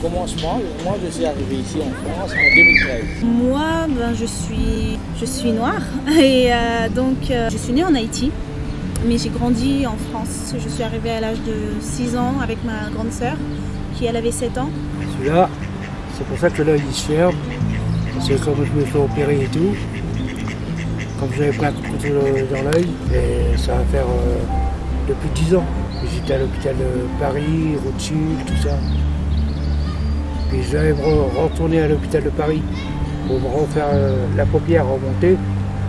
commencement, moi je suis arrivé ici en France en 2013. Moi, je suis noire et donc je suis née en Haïti, mais j'ai grandi en France. Je suis arrivée à l'âge de 6 ans avec ma grande sœur, qui elle avait 7 ans. Celui-là, c'est pour ça que l'œil il se ferme, parce que comme je me fais opérer et tout, comme j'avais plein de coups dans l'œil, et ça va faire depuis 10 ans. J'étais à l'hôpital de Paris, Rothschild, tout ça. Puis je vais retourner à l'hôpital de Paris pour me refaire la paupière remonter.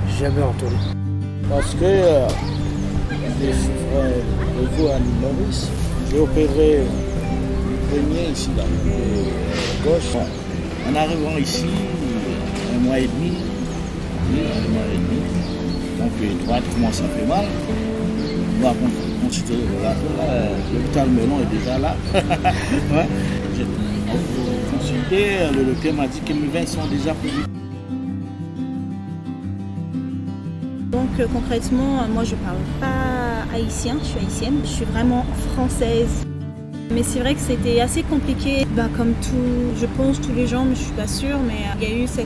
J'ai jamais retourné. Parce que je souffrais de vous à Maurice. J'ai opéré le premier ici, là, de gauche. Bon, en arrivant ici, un mois et demi, donc droite commence à faire mal. Bon, quand j'étais l'hôpital Melon est déjà là. Ouais. J'ai consulté, le docteur m'a dit que mes veins sont déjà pourris. Donc concrètement, moi je parle pas haïtien, je suis haïtienne, je suis vraiment française. Mais c'est vrai que c'était assez compliqué, comme tout, je pense tous les gens, mais je suis pas sûre, mais il y a eu ce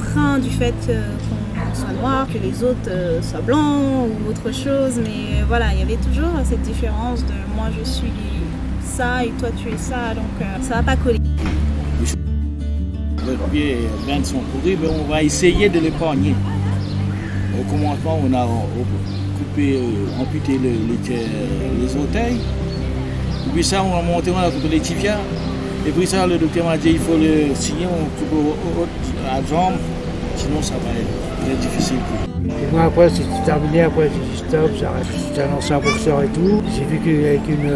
frein du fait qu'on soit noir, que les autres soient blancs ou autre chose, mais voilà, il y avait toujours cette différence de moi je suis ça et toi tu es ça, donc ça va pas coller. Les pieds sont pourris, mais on va essayer de l'épargner. Au commencement, on a coupé, amputé les orteils. Et puis ça, on a monté, on a coupé les tibias. Et puis ça, le docteur m'a dit il faut le signer, on coupe la jambe, sinon ça va être très difficile. Et moi après, c'est terminé, après j'ai dit stop, j'arrête. J'étais un ancien boxeur et tout. J'ai vécu avec une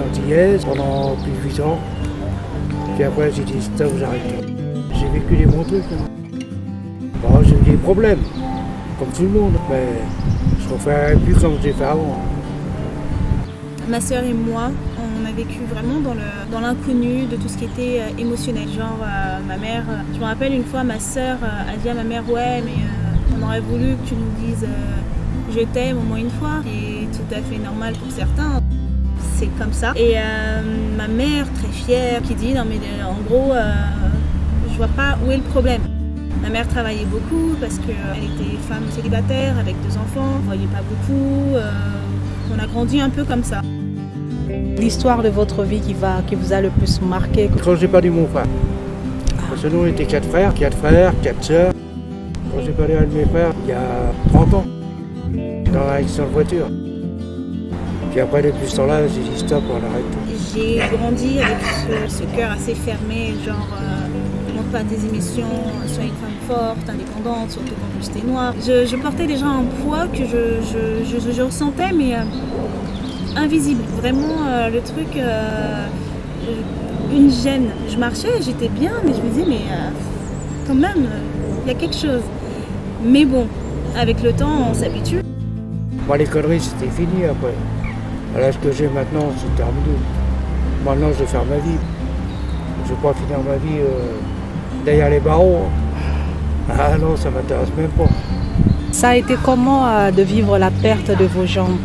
antillaise pendant plus de 8 ans. Puis après j'ai dit stop, j'arrête. J'ai vécu des bons trucs. Bon, j'ai eu des problèmes, comme tout le monde, mais je ne referai plus comme j'ai fait avant. Ma sœur et moi, on a vécu vraiment dans l'inconnu de tout ce qui était émotionnel. Genre ma mère, je me rappelle une fois, ma sœur a dit à ma mère ouais mais on aurait voulu que tu nous dises je t'aime au moins une fois, qui est tout à fait normal pour certains. C'est comme ça. Et ma mère, très fière, qui dit non mais en gros, je vois pas où est le problème. Ma mère travaillait beaucoup parce qu'elle était femme célibataire avec 2 enfants, on ne voyait pas beaucoup. On a grandi un peu comme ça. L'histoire de votre vie qui vous a le plus marqué? Quand j'ai perdu mon frère. Parce que nous on était 4 frères, 4 sœurs. Quand j'ai perdu un de mes frères, il y a 30 ans, dans un accident de voiture. Puis après, depuis ce temps-là, j'ai dit stop, on arrête tout. J'ai grandi avec ce cœur assez fermé, genre ne montre pas des émissions, sois une femme forte, indépendante, surtout quand j'étais noire. Je portais déjà un poids que je ressentais, mais invisible. Vraiment le truc, une gêne. Je marchais, j'étais bien, mais je me disais, mais quand même, il y a quelque chose. Mais bon, avec le temps, on s'habitue. Moi, les conneries, c'était fini après. À l'âge que j'ai maintenant, c'est terminé. Maintenant, je vais faire ma vie. Je ne vais pas finir ma vie derrière les barreaux. Ah non, ça ne m'intéresse même pas. Ça a été comment de vivre la perte de vos jambes?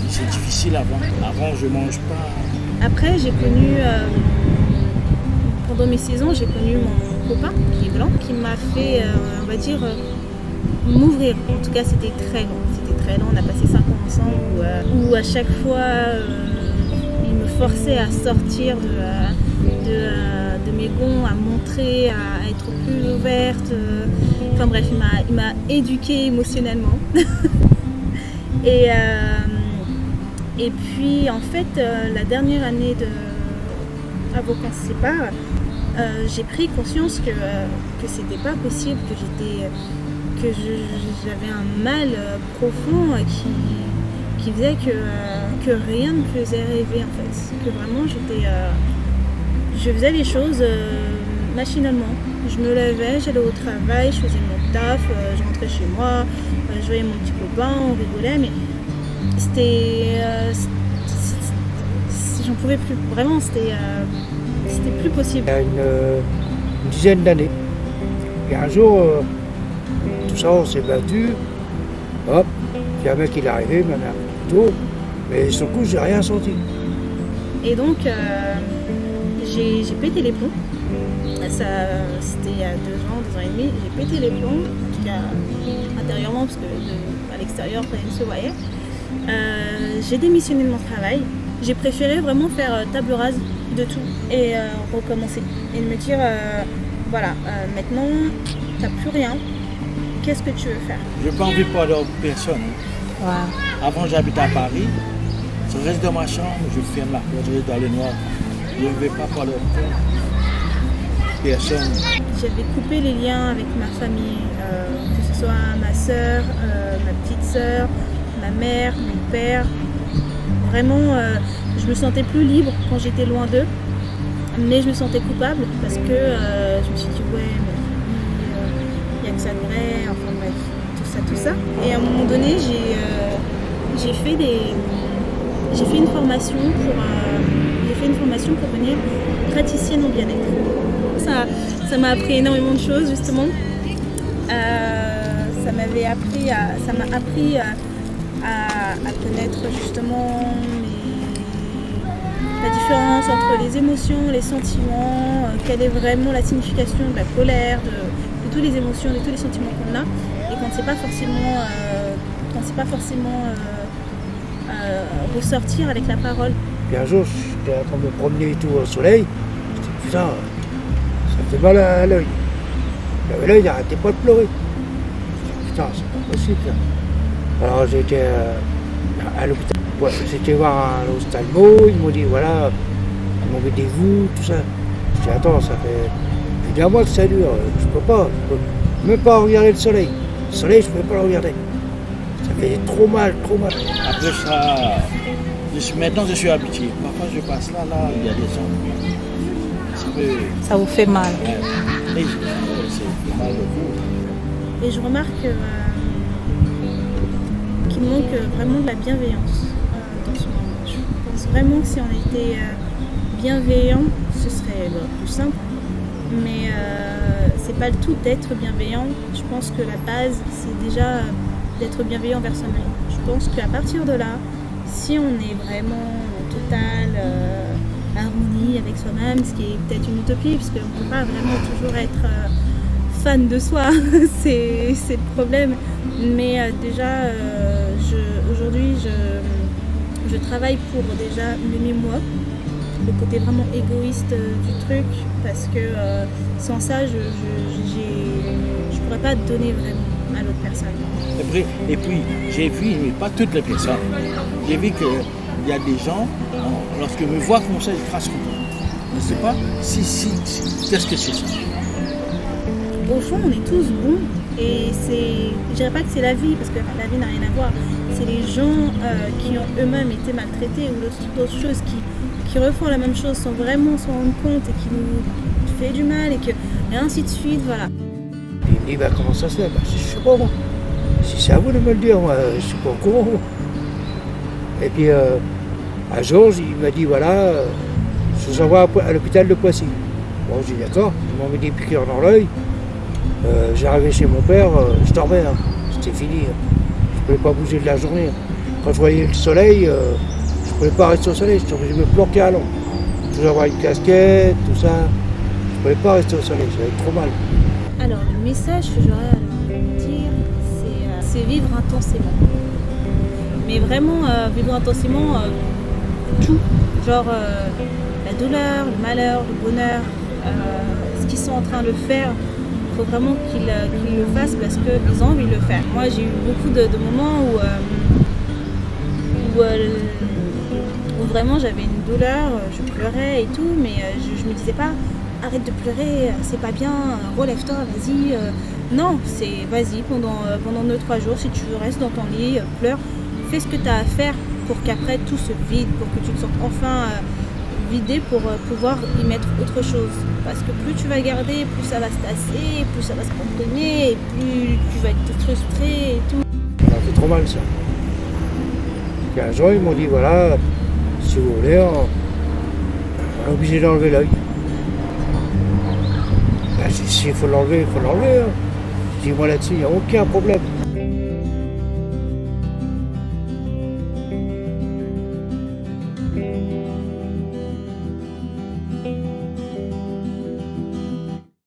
C'est difficile avant. Avant, je ne mange pas. Après, j'ai connu, pendant mes 6 ans, j'ai connu mon copain qui est blanc, qui m'a fait, on va dire, m'ouvrir. En tout cas, c'était très long. C'était très long. On a passé 5 ans ensemble où à chaque fois, il me forçait à sortir de mes gonds, à montrer, à être plus ouverte. Enfin bref, il m'a éduquée émotionnellement. Et puis en fait, la dernière année avant qu'on se sépare, j'ai pris conscience que c'était pas possible, que j'avais un mal profond qui faisait que rien ne me faisait rêver en fait. Que vraiment je faisais les choses machinalement. Je me levais, j'allais au travail, je faisais mon taf, je rentrais chez moi, je voyais mon petit copain, on rigolait, mais j'en pouvais plus. Vraiment, c'était plus possible. Il y a une dizaine d'années. Et un jour, tout ça, on s'est battu. Hop, puis un mec il est arrivé, ma mère plutôt. Mais sur le coup, j'ai rien senti. Et donc, j'ai pété les plombs. C'était il y a 2 ans et demi. J'ai pété les plombs, en tout cas intérieurement, parce que à l'extérieur, rien ne se voyait. J'ai démissionné de mon travail. J'ai préféré vraiment faire table rase de tout et recommencer. Et me dire, voilà, maintenant, tu n'as plus rien. Qu'est-ce que tu veux faire? Je n'ai pas envie de parler à personne. Ouais. Avant, j'habitais à Paris. Je reste dans ma chambre, je ferme la porte, je reste dans le noir. Je ne vais pas parler à personne. J'avais coupé les liens avec ma famille, que ce soit ma soeur, ma petite soeur, ma mère, mon père. Vraiment, je me sentais plus libre quand j'étais loin d'eux, mais je me sentais coupable parce que je me suis dit ouais, mais il n'y a que ça de vrai, enfin bref, tout ça. Et à un moment donné, j'ai fait une formation pour devenir praticienne en bien-être. Ça m'a appris énormément de choses justement. Ça m'a appris à connaître justement la différence entre les émotions, les sentiments, quelle est vraiment la signification de la colère, de toutes les émotions, de tous les sentiments qu'on a, et quand c'est pas forcément ressortir avec la parole. Puis un jour, j'étais en train de me promener et tout au soleil, je me dis putain, ça fait mal à l'œil. L'œil n'arrêtait pas de pleurer. Je me dis putain, c'est pas possible ça. Alors j'ai été à l'hôpital, j'étais voir un ophtalmo, ils m'ont dit voilà, ils m'ont mis des voûtes, tout ça. Je dis attends, ça fait plus d'1 mois que ça dure, je peux même pas regarder le soleil. Le soleil, je ne peux pas le regarder. Ça fait trop mal. Après ça, maintenant je suis habitué. Parfois je passe là, il y a des gens. Ça vous fait mal. Ouais, c'est mal beaucoup. Et je remarque qu'il manque vraiment de la bienveillance dans ce moment. Je pense vraiment que si on était bienveillant, ce serait plus simple. Mais c'est pas le tout d'être bienveillant. Je pense que la base, c'est déjà d'être bienveillant envers soi-même. Je pense qu'à partir de là, si on est vraiment en totale harmonie avec soi-même, ce qui est peut-être une utopie, puisqu'on ne peut pas vraiment toujours être fan de soi, c'est le problème. Mais déjà, aujourd'hui, je travaille pour déjà m'aimer moi, le côté vraiment égoïste du truc, parce que sans ça, je pourrais pas donner vraiment à l'autre personne. Et puis, j'ai vu, mais pas toutes les personnes, j'ai vu qu'il y a des gens, lorsqu'ils me voient comme ça, ils crachent contre moi. Je ne sais pas qu'est-ce que c'est ça. Au fond, on est tous bons, et je dirais pas que c'est la vie, parce que la vie n'a rien à voir. C'est les gens qui ont eux-mêmes été maltraités ou d'autres choses qui refont la même chose sans vraiment s'en rendre compte et qui nous fait du mal et ainsi de suite, voilà. Puis il me dit bah, comment ça se fait? Je sais pas moi. Si c'est à vous de me le dire, moi, je suis pas au courant. Moi. Et puis un jour, il m'a dit voilà, je vous envoie à l'hôpital de Poissy. Bon, j'ai dit d'accord, ils m'ont mis des piqûres dans l'œil. J'arrivais chez mon père, je dormais, hein. C'était fini. Je ne pouvais pas bouger de la journée. Quand je voyais le soleil, je ne pouvais pas rester au soleil, je me planquais à l'ombre. Je devais avoir une casquette, tout ça. Je ne pouvais pas rester au soleil, j'avais trop mal. Alors, le message que j'aurais à leur dire, c'est vivre intensément. Mais vraiment, vivre intensément tout. Genre la douleur, le malheur, le bonheur, ce qu'ils sont en train de faire. Il faut vraiment qu'ils le fassent parce qu'ils ont envie de le faire. Moi, j'ai eu beaucoup de moments où vraiment j'avais une douleur, je pleurais et tout, mais je me disais pas arrête de pleurer, c'est pas bien, relève-toi, vas-y. Non, c'est vas-y pendant 2-3 jours, si tu restes dans ton lit, pleure, fais ce que tu as à faire pour qu'après tout se vide, pour que tu te sentes enfin vidé pour pouvoir y mettre autre chose. Parce que plus tu vas garder, plus ça va se tasser, plus ça va se comprimer, et plus tu vas être frustré et tout. Ça fait trop mal ça. Puis un jour ils m'ont dit voilà, si vous voulez, on est obligé d'enlever l'œil. Ben, j'ai dit s'il faut l'enlever, il faut l'enlever. Hein. Je dis moi là-dessus, il n'y a aucun problème.